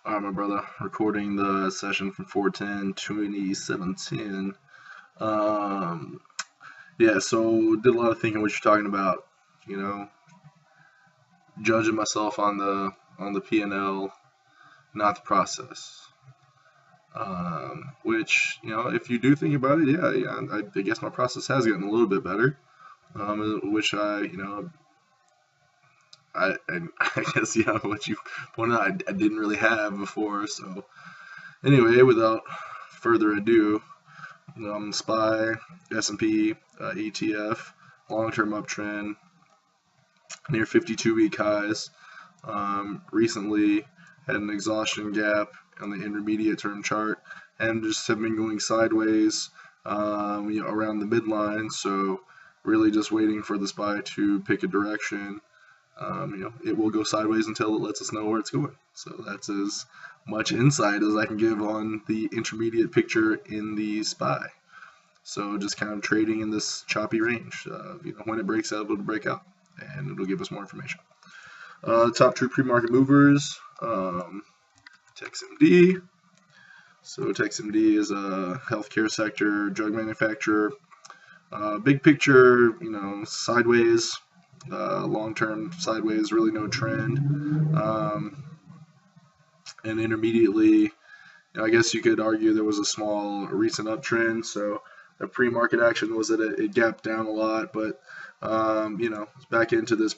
Alright, my brother, recording the session from 4/10/2017. Um, yeah, so did a lot of thinking what you're talking about, you know, judging myself on the P&L, not the process. Which, if you do think about it, yeah, I guess my process has gotten a little bit better. Which I guess, what you pointed out, I didn't really have before. So anyway, without further ado, SPY, S&P, ETF, long-term uptrend, near 52-week highs. Recently had an exhaustion gap on the intermediate term chart and just have been going sideways around the midline. So really just waiting for the SPY to pick a direction. It will go sideways until it lets us know where it's going. So that's as much insight as I can give on the intermediate picture in the SPY. So just kind of trading in this choppy range. When it breaks out, it'll break out, and it'll give us more information. Top two pre-market movers, TexMD. So TexMD is a healthcare sector drug manufacturer. Big picture, sideways. Long-term sideways, really no trend. And intermediately, I guess you could argue there was a small recent uptrend. So the pre-market action was that it gapped down a lot, but it's back into this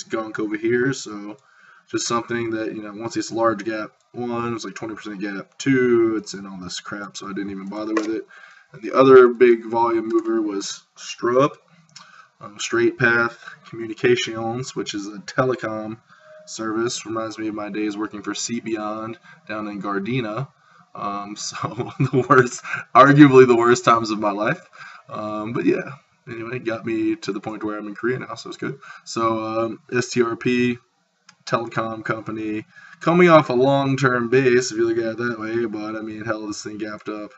gunk over here. So just something that, once it's large gap, one, it's like 20% gap, two, it's in all this crap, so I didn't even bother with it. And the other big volume mover was Strup. Straight Path Communications, which is a telecom service. Reminds me of my days working for CBeyond down in Gardena. So arguably the worst times of my life. But yeah, anyway, got me to the point where I'm in Korea now, so it's good. So STRP, telecom company, coming off a long-term base, if you look at it that way, but I mean, hell, this thing gapped up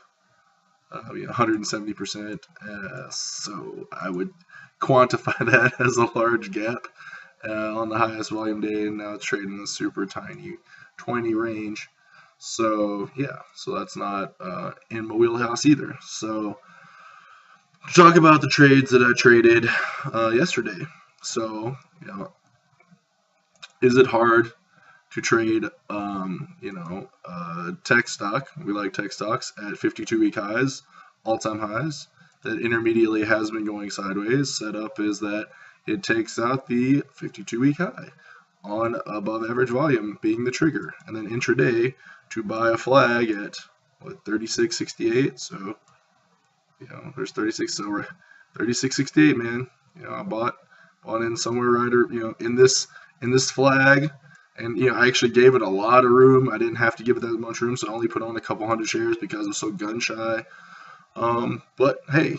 170%. So I would quantify that as a large gap on the highest volume day, and now it's trading in a super tiny 20 range. So yeah, so that's not in my wheelhouse either. So talk about the trades that I traded yesterday. So is it hard to trade tech stock? We like tech stocks at 52-week highs, all-time highs. That intermediately has been going sideways. Setup is that it takes out the 52-week high on above average volume being the trigger, and then intraday to buy a flag at 36.68. So there's 36. So we're 36.68, man. I bought in somewhere right in this flag. And I actually gave it a lot of room. I didn't have to give it that much room, so I only put on a couple hundred shares because I'm so gun shy. But hey,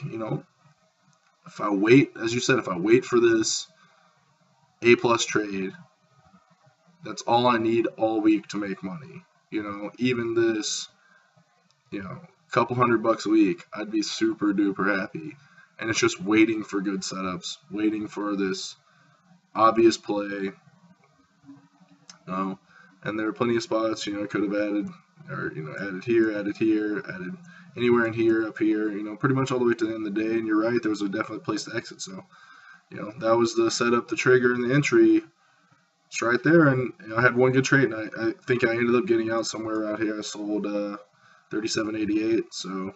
if I wait, as you said, if I wait for this A+ trade, that's all I need all week to make money. Even this, couple $100 a week, I'd be super duper happy. And it's just waiting for good setups, waiting for this obvious play. And there are plenty of spots, could have added, or added here, added anywhere in here, up here, pretty much all the way to the end of the day. And you're right, there was a definite place to exit. So, that was the setup, the trigger, and the entry. It's right there. And I had one good trade, and I think I ended up getting out somewhere around here. I sold 37.88. So,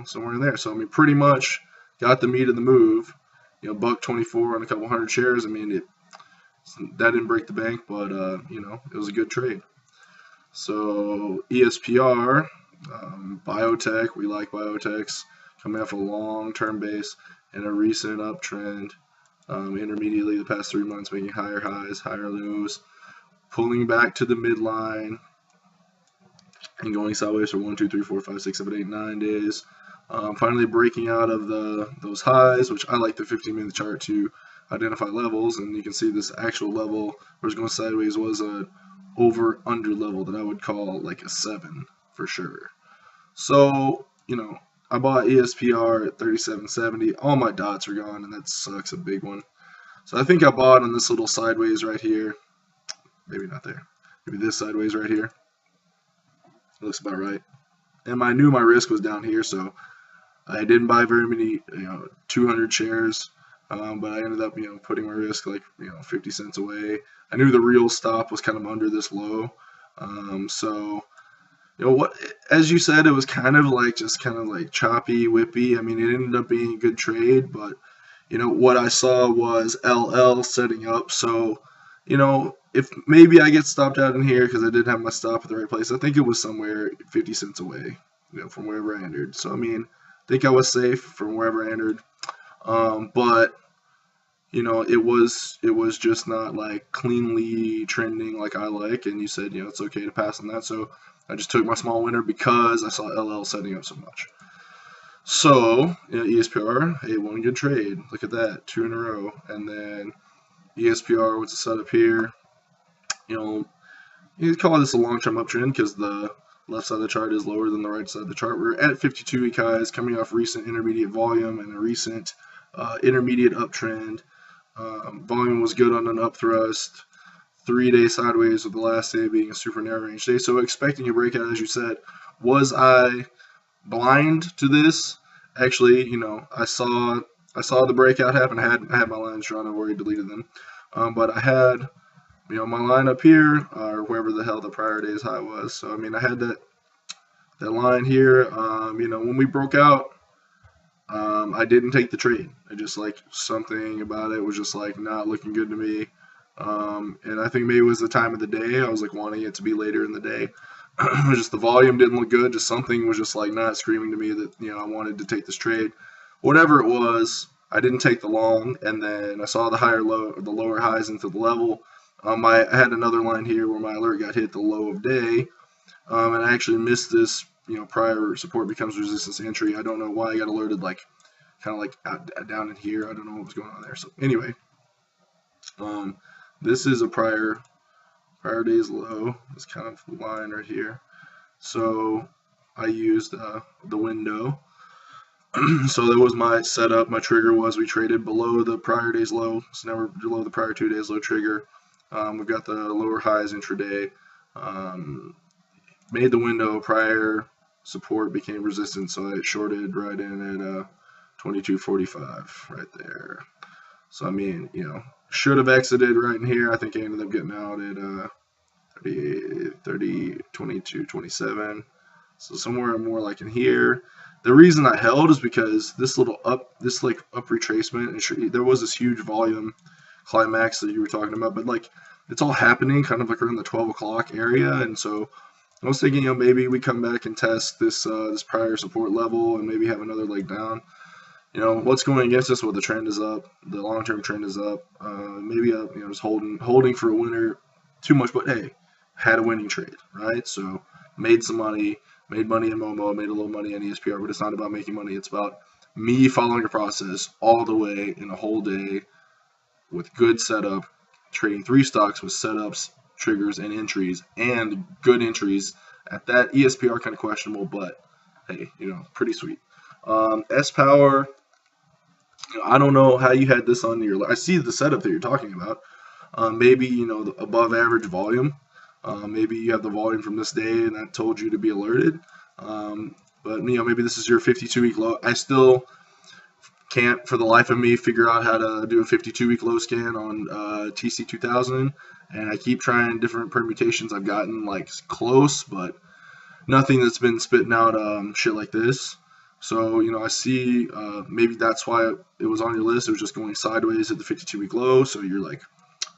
somewhere in there. So, I mean, pretty much got the meat of the move. $1.24 on a couple hundred shares. I mean, that didn't break the bank, but it was a good trade. So ESPR, biotech, we like biotechs, coming off a long-term base and a recent uptrend. Intermediately, the past 3 months, making higher highs, higher lows, pulling back to the midline, and going sideways for 1, 2, 3, 4, 5, 6, 7, 8, 9 days. Finally breaking out of those highs, which I like the 15-minute chart to identify levels, and you can see this actual level where it's going sideways was a over-under level that I would call like a 7 for sure. So, I bought ESPR at 37.70. All my dots are gone, and that sucks, a big one. So I think I bought on this little sideways right here. Maybe not there. Maybe this sideways right here. Looks about right. And I knew my risk was down here, so I didn't buy very many, 200 shares. But I ended up, putting my risk like, 50 cents away. I knew the real stop was kind of under this low. So, what, as you said, it was kind of like just kind of like choppy, whippy. I mean, it ended up being a good trade, but what I saw was LL setting up. So, if maybe I get stopped out in here because I did have my stop at the right place, I think it was somewhere 50 cents away, from wherever I entered. So, I mean, I think I was safe from wherever I entered. But it was just not like cleanly trending like I like, and you said, it's okay to pass on that. So I just took my small winner because I saw LL setting up so much. So, ESPR, hey, one good trade. Look at that, 2 in a row. And then ESPR, what's the setup here? You call this a long-term uptrend because the left side of the chart is lower than the right side of the chart. We're at 52-week highs, coming off recent intermediate volume and a recent intermediate uptrend. Volume was good on an upthrust. 3-day sideways with the last day being a super narrow range day. So expecting a breakout, as you said. Was I blind to this? Actually, I saw the breakout happen. I had my lines drawn. I've already deleted them. But I had, my line up here, or wherever the hell the prior day's high was. So, I mean, I had that line here. When we broke out, I didn't take the trade. I just, something about it was just, not looking good to me. And I think maybe it was the time of the day. I was, wanting it to be later in the day. Just the volume didn't look good. Just something was just, not screaming to me that, I wanted to take this trade. Whatever it was, I didn't take the long, and then I saw the lower highs into the level. I had another line here where my alert got hit the low of day, and I actually missed this, prior support becomes resistance entry. I don't know why I got alerted, down in here. I don't know what was going on there. So anyway, this is a prior day's low. This kind of line right here. So I used the window. So that was my setup. My trigger was we traded below the prior day's low. So now we're below the prior 2 days low trigger. We've got the lower highs intraday. Made the window prior support became resistance, so I shorted right in at 22.45 right there. So I mean, should have exited right in here. I think I ended up getting out at 22.27. So somewhere more like in here. The reason I held is because this little up retracement, and there was this huge volume climax that you were talking about, but it's all happening kind of around the 12 o'clock area, and so I was thinking, maybe we come back and test this prior support level and maybe have another leg down. What's going against us? Well, the trend is up. The long-term trend is up. Maybe just holding for a winner too much, but hey, had a winning trade, right? So made some money. Made money in Momo, made a little money in ESPR, but it's not about making money. It's about me following a process all the way in a whole day with good setup, trading 3 stocks with setups, triggers, and entries, and good entries. At that, ESPR kind of questionable, but hey, pretty sweet. S-Power, I don't know how you had this on your. I see the setup that you're talking about. Maybe the above average volume. Maybe you have the volume from this day and that told you to be alerted. But maybe this is your 52-week low. I still can't, for the life of me, figure out how to do a 52-week low scan on TC2000. And I keep trying different permutations. I've gotten close, but nothing that's been spitting out shit like this. So, I see maybe that's why it was on your list. It was just going sideways at the 52-week low. So you're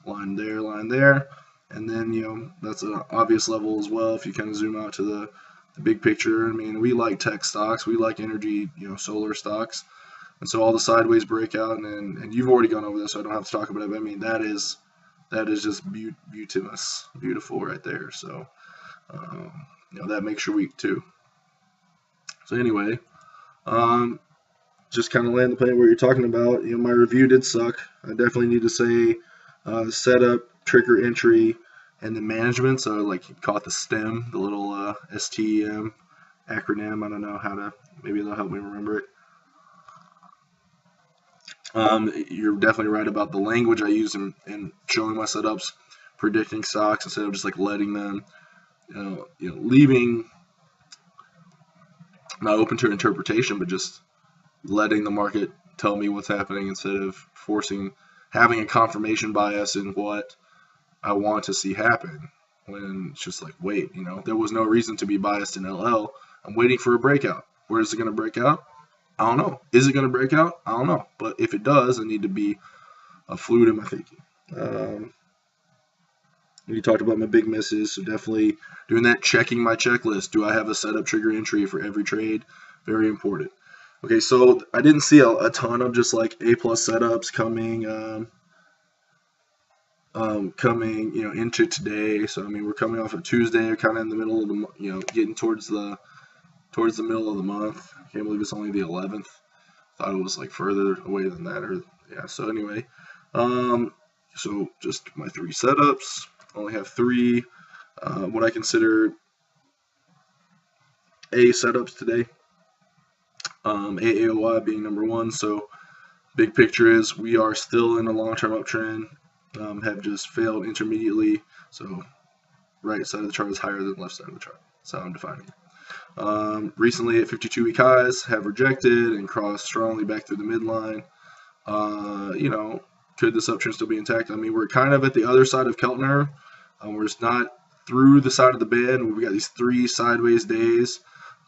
line there. And then, that's an obvious level as well if you kind of zoom out to the big picture. I mean, we like tech stocks. We like energy, solar stocks. And so all the sideways breakout, and you've already gone over this, so I don't have to talk about it. But I mean, that is just beautiful right there. So, that makes your week too. So anyway, just kind of land the plane where you're talking about. My review did suck. I definitely need to say setup, trigger entry, and then management. So you call it the STEM, the little STEM acronym. I don't know how to. Maybe they'll help me remember it. You're definitely right about the language I use in showing my setups, predicting stocks instead of just letting them, leaving not open to interpretation, but just letting the market tell me what's happening instead of having a confirmation bias in what I want to see happen. When it's just like, wait, there was no reason to be biased in LL. I'm waiting for a breakout. Where is it going to break out? I don't know. Is it going to break out? I don't know. But if it does, I need to be fluid in my thinking. You talked about my big misses, so definitely doing that, checking my checklist. Do I have a setup trigger entry for every trade? Very important. Okay, so I didn't see a ton of just like A+ setups coming into today. So I mean, we're coming off of Tuesday, kind of in the middle of the, getting towards the middle of the month. I can't believe it's only the 11th. Thought it was like further away than that, so anyway, so just my 3 setups. Only have 3 what I consider A setups today. AAOI being number 1. So big picture is we are still in a long-term uptrend. Have just failed intermediately. So right side of the chart is higher than left side of the chart. That's how I'm defining it. Recently at 52-week highs have rejected and crossed strongly back through the midline. Could this uptrend still be intact? I mean, we're kind of at the other side of Keltner. We're just not through the side of the band. We've got these 3 sideways days.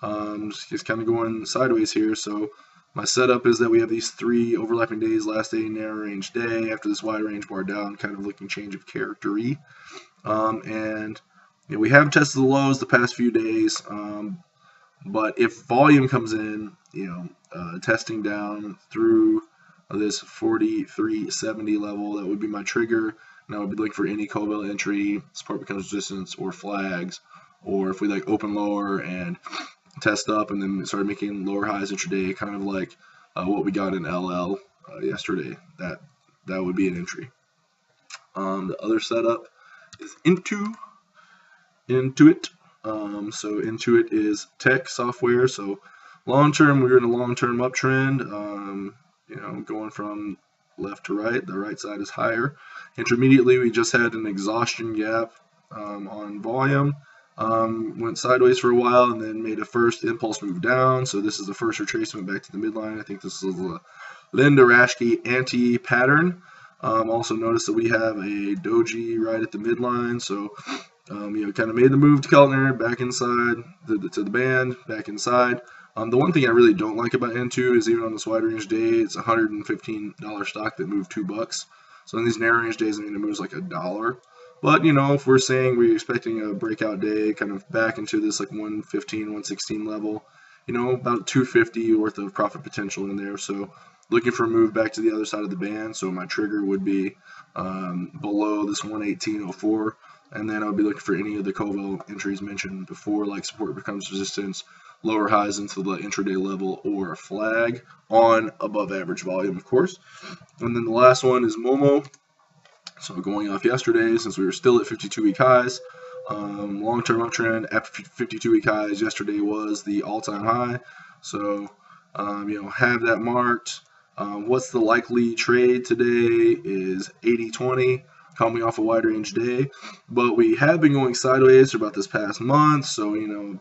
Just kind of going sideways here. So my setup is that we have these 3 overlapping days, last day narrow range day, after this wide range bar down, kind of looking change of character-y. And we have tested the lows the past few days. But if volume comes in, testing down through this 43.70 level, that would be my trigger. And I would be looking for any Colville entry, support becomes resistance, or flags, or if we like open lower and test up and then start making lower highs intraday, kind of like what we got in LL yesterday. That would be an entry. The other setup is Intuit. So Intuit is tech software. So long term, we're in a long-term uptrend. Going from left to right. The right side is higher. Intermediately, we just had an exhaustion gap on volume. Went sideways for a while and then made a first impulse move down. So this is the first retracement back to the midline. I think this is a Linda Raschke anti-pattern. Also notice that we have a doji right at the midline. So kind of made the move to Keltner, back inside to the band, back inside. The one thing I really don't like about N2 is even on this wide range day, it's a $115 stock that moved $2. So in these narrow range days, I mean, it moves like $1. But, if we're saying we're expecting a breakout day, kind of back into this like 115, 116 level, about 250 worth of profit potential in there. So looking for a move back to the other side of the band. So my trigger would be below this 118.04. And then I would be looking for any of the Colville entries mentioned before, like support becomes resistance, lower highs into the intraday level, or a flag on above average volume, of course. And then the last one is Momo. So going off yesterday, since we were still at 52-week highs, long-term uptrend after 52-week highs, yesterday was the all-time high. So, have that marked. What's the likely trade today is 80-20. Coming off a wide range day, but we have been going sideways for about this past month, so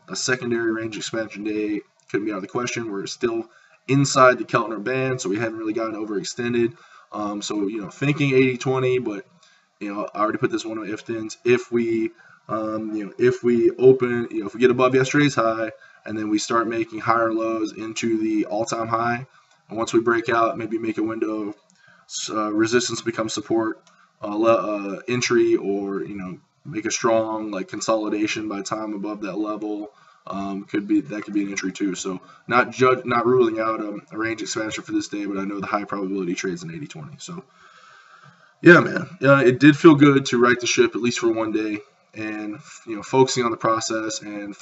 a secondary range expansion day couldn't be out of the question. We're still inside the Keltner band, so we haven't really gotten overextended. So thinking 80-20, but I already put this one on if-thens. If we if we open, if we get above yesterday's high and then we start making higher lows into the all-time high, and once we break out, maybe make a window, resistance becomes support. Entry, or make a strong like consolidation by time above that level, could be an entry too. So not ruling out a range expansion for this day, but I know the high probability trades in 80-20. So yeah, man, it did feel good to right the ship at least for one day, and focusing on the process, and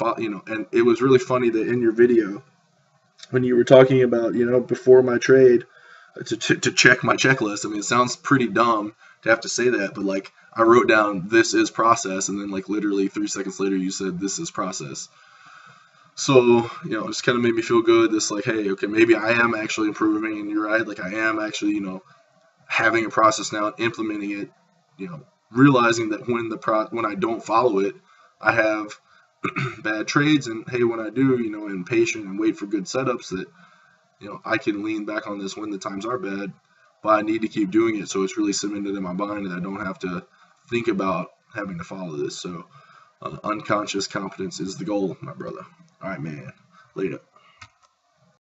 and it was really funny that in your video when you were talking about before my trade to check my checklist. I mean, it sounds pretty dumb to have to say that, but like I wrote down this is process, and then like literally 3 seconds later you said this is process. So it just kind of made me feel good. This like, hey, okay, maybe I am actually improving, and you're right, like I am actually having a process now, implementing it, realizing that when I don't follow it, I have bad trades, and hey, when I do, you know, and patient and wait for good setups, that, you know, I can lean back on this when the times are bad, but I need to keep doing it so it's really cemented in my mind and I don't have to think about having to follow this. So unconscious competence is the goal, my brother. All right, man. Later.